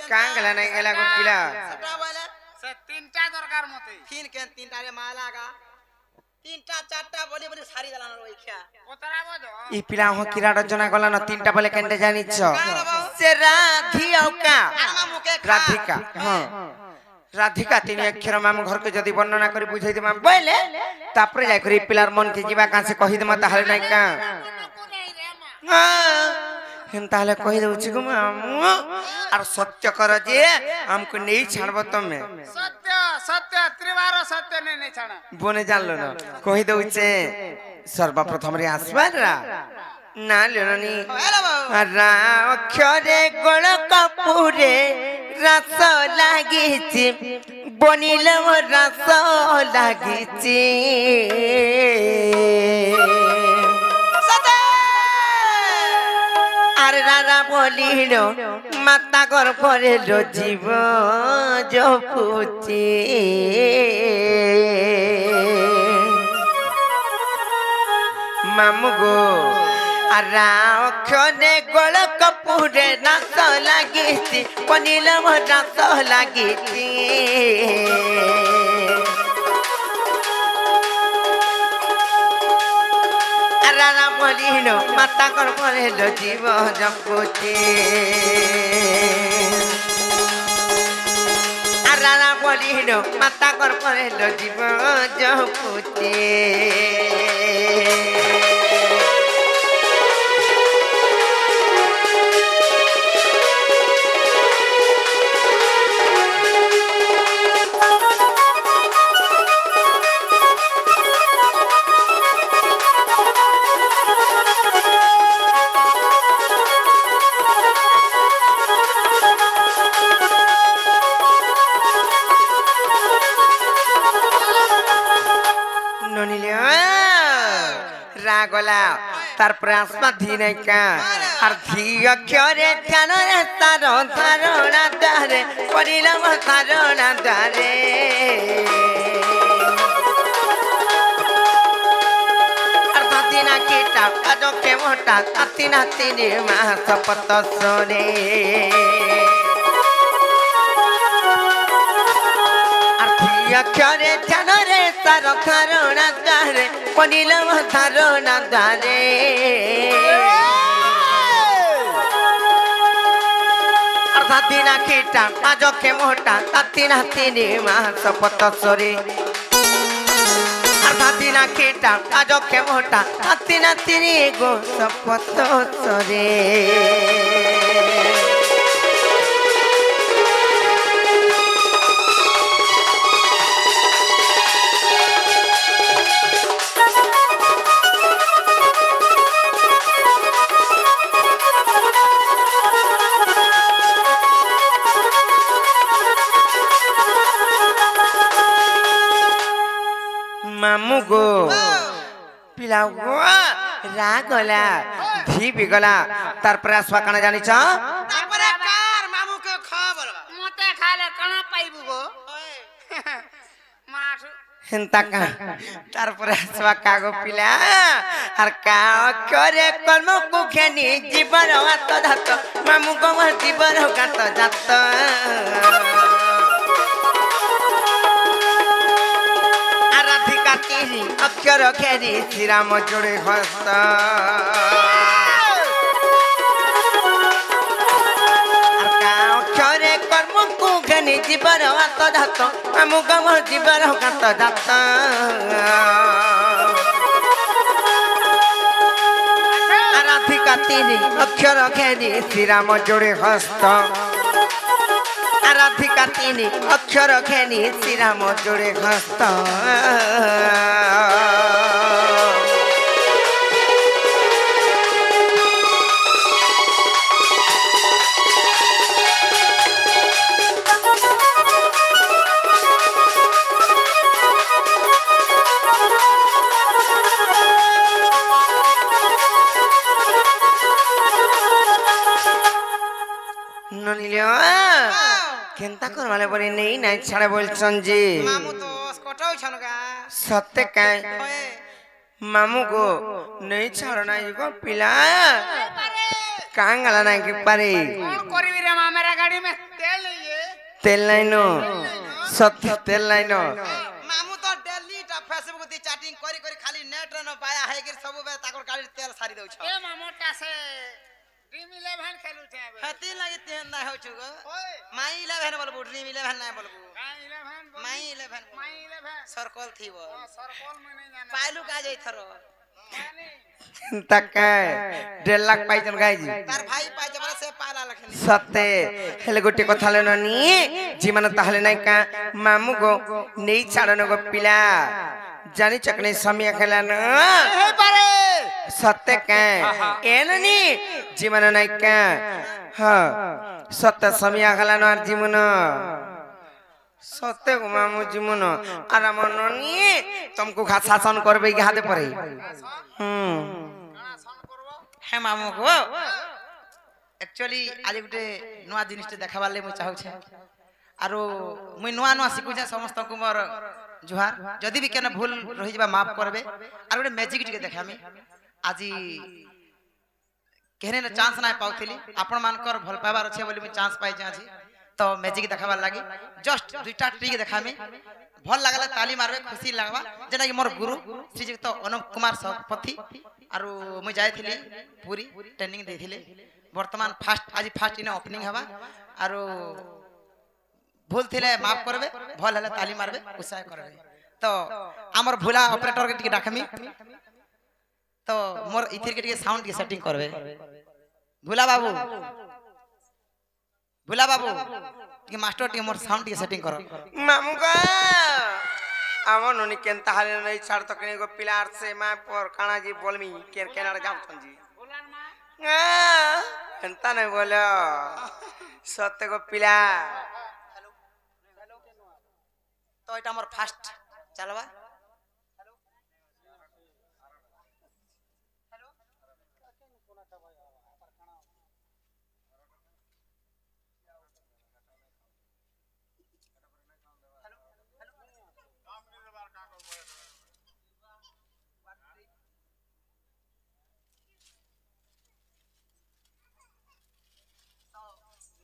কাঁ গেলা নাই গেলা গো পিলা সেটা বলে সে তিনটা দরকার মতে ফিন কেন তিনটা রে মালা গা তিনটা চারটা বলি বলি সারি দেলান ওই খা কোতরা বদ ই পিলা হ কিরা রচনা গলা না তিনটা বলে কেনতে জানিছ সে রাধিকা রাধিকা হ্যাঁ রাধিকা তিনি অক্ষর মাম ঘরকে যদি বর্ণনা করে বুঝাই দেবা বলে তারপরে যাই করে পিলার মন কে ଯିବା কাছে কহি দেমা তাহলে নাই কা হেন তাহলে কহি দউছি গো মামু আর সত্য কর যে আমকো নেই ছাড়ব তুমি সত্য সত্য ত্রিবার সত্য নেই নেই ছাড়া বনে জানলো না কহি দউছে সর্বপ্রথম রে আসবারা না লেনি রা অক্ষরে গোল কপুরে রস লাগিছি বনিল রস লাগিছি আর রারা বলিল মাতা গর্ভরে জীব জপুচি মামু গো আর অক্ষরে গোল কপুরে রস লাগিছি বনিল রস লাগিছি রারা বলিল মাতা গর্ভরে জীব জপুচি রারা বলিল মাতা গর্ভরে জীব জপুচি রাগলা তারপরে আসবা ধি নাই কা আর ধি অক্ষরে ধ্যানরে তার ধারণা দ্বারে করিলাম ধারণা দ্বারে আর ধাতি না কেটা কাজকে মোটা তাতি না তিনি মাস পত সরে অক্ষরে ধ্যানরে তার ধারণা দ্বারে করিলাম ধারণা দ্বারে আর ধাতি না কেটা কাজকে মোটা তাতি না তিনি মাস পত সরে আর ধাতি না কেটা কাজকে মোটা তাতি না তিনি গো সপত সরে মামু গো পিলা গো রাগলা ধি বিগলা তারপরে আসবা কানা জানিছ তারপরে কার মামুকে খা বলবা মতে খালে কোন পাইবু গো মাছ হেনতা কা তারপরে আসবা কাগো পিলা আর কা করে কর্ম কুখেনি জীবন হাত ধাত মামু গো জীবন গাত জাত রাধিকা তিনি অক্ষর ঘেরি শ্রীরাম জোড়ে হস্ত অক্ষরে কর্ম কুঘেনি জীবন হাত ধাত আমুক জীবন গাত জাত রাধিকা তিনি অক্ষর ঘেরি শ্রীরাম জোড়ে হস্ত রাধিকা তিনি অক্ষর ঘেনি শ্রীরাম জোড়ে হস্ত কেনতা করমালে বলি নেই নাই ছাড়ে বলছন জি মামু তো কটাও ছানগা সত্যি কাই মামু গো নেই ছাড় নাই গো পিলা कांगला नहीं कि पारे कौन करी रे मां मेरा गाड़ी में तेल नहीं है तेल नहीं नो सत्य तेल नहीं नो मामू तो डेली टा फेसबुक दी चैटिंग करी करी खाली नेट रे न पाया है कि सब बे ताकर गाड़ी तेल सारी दउ छ ए मामोटा से ड्रीम 11 खेलु छे बे हती लगी तेन ना हो छु गो ओए माई 11 बोलबू ड्रीम 11 ना बोलबू का 11 माई 11 माई 11 सर्कल थीबो सरकोल में नहीं जाना पाइलू का जाई थरो मानी तक 1.5 लाख पाइजन गाई जी तार भाई पाइ जबरा से पाला लखनी सत्य हेले गोटे कथा लेनो नी जीवन ताहले नहीं का मामू गो नहीं छाड़नो गो पिला जानी चकने समय खेला न हे पारे सत्य का एननी जीवन नहीं का हाँ सत्य समय खेला न जीवन सत्य को मामू जीवन आराम ननी तुमको खा शासन करबे घाते परे हे मामू को एक्चुअली आज गुटे नुआ जिनिस देखाबार ले मुई चाहू छे आरो मुई नुआ नुआ सिखु छे समस्त को मोर जुहार जदी भी केना भूल रहि जबा माफ करबे आरो गुटे मैजिक टिके देखामी आजी केहने न चांस ना पाउथिली आपण मानकर भल पाबार छे बोली मुई चांस पाइ जाछि तो मैजिक देखाबार लागी जस्ट दुईटा टिके देखामी भल लागला ताली मारबे खुशी लागबा जेना कि मोर गुरु श्रीयुक्त अनुप कुमार सपथी आरो मुई जायथिली पूरी ट्रेनिंग देथिले वर्तमान फास्ट इन ओपनिंग हवा आरो भूल थिले माफ करबे भल हले ताली मारबे उत्साह करबे तो हमर भूला ऑपरेटर के टिके डाकमी तो मोर इथिर के टिके साउंड के सेटिंग करबे भूला बाबू टिके मास्टर टिके मोर साउंड के सेटिंग करो मामू का आवन ननी केनता हाले नहीं छाड़ तो कने गो पिलार से मां पर काना जी बोलमी केनार जाम जी एंता नहीं बोलो सत्य को पिला तो एटा मोर फास्ट चलवा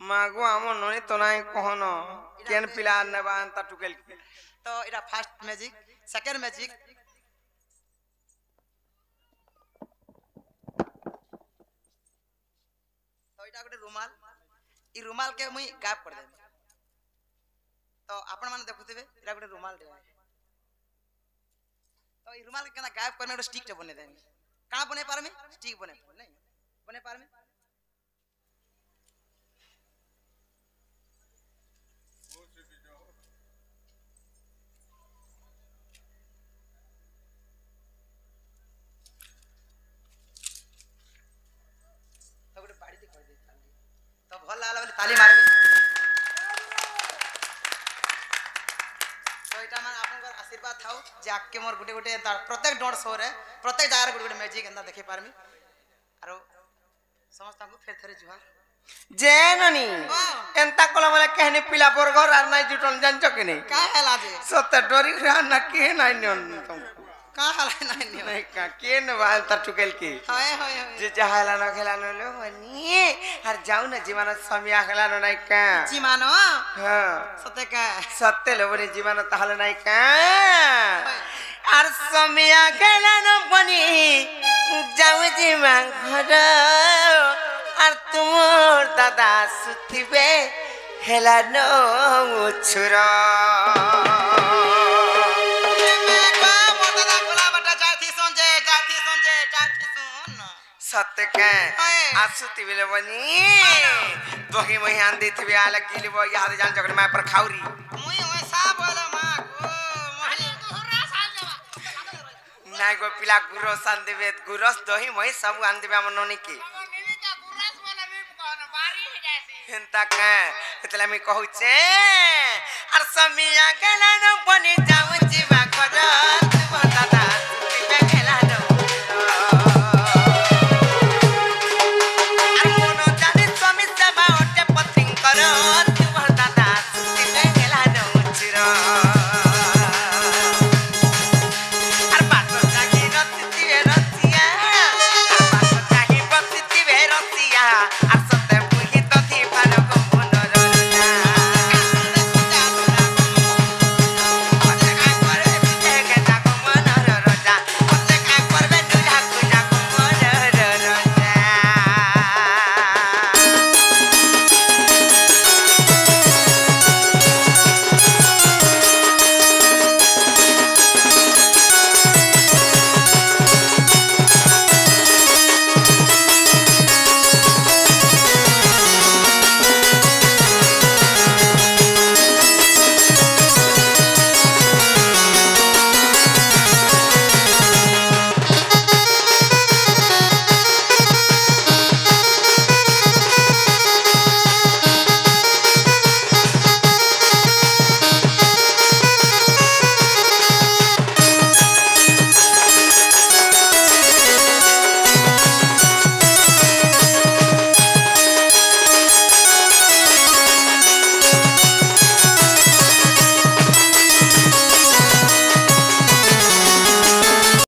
मागो आमो ननी तो नहीं कहनो केन पिला नेबा अंता टुकेल तो एटा फास्ट मैजिक सेकंड मैजिक तो एटा गोटे रुमाल ई रुमाल के मुई गायब कर देबे तो आपण माने देखुथिबे एटा गोटे रुमाल दे तो ई रुमाल के केना गायब करमे गोटे स्टिक टे बने देनी का बने पारमे स्टिक बने नहीं बने पारमे तो भल लागला बोले ताली मारबे तो एटा मन आपनकर आशीर्वाद थाउ जे आके मोर गुटे गुटे प्रत्येक डोर शो रे प्रत्येक जगह गुटे गुटे मैजिक एंदा देखे पारमी आरो समस्त को फेर थरे जुहार जे ननी एंता कोला बोले कहने पिला पर घर आ नहीं जुटन जानचो कि नहीं का हला जे सत्य डोरी रा ना के नहीं नियन तुमको का हला नहीं नहीं का के न बाल ता टुकेल की हाय हाय जे जहाला न खेला न लो वनी हर जाऊ न जीवन समय खेला न नहीं का जी मानो हां सत्य का सत्य लो बनी जीवन ताहल नहीं का आर समय खेला न बनी जाऊ जीवन घर आर तुमर दादा सुथिबे हेला न छुरा सत्य के आसुति बिले बनी दोही मही आंदी थी आला गिली वो याद जान जगड़ मैं पर खाउरी मुई ओए सा बोले मां को मोहली गुरा साल जवा नाय गो पिला गुरो सान देबे गुरस दोही मही सब आन देबे हमर नोनी की निनी का गुरास वाला भी कहना बारी ही जासी हेंता के एतला मी कहू छे आर समिया केला न बनी जाऊ जीवा घर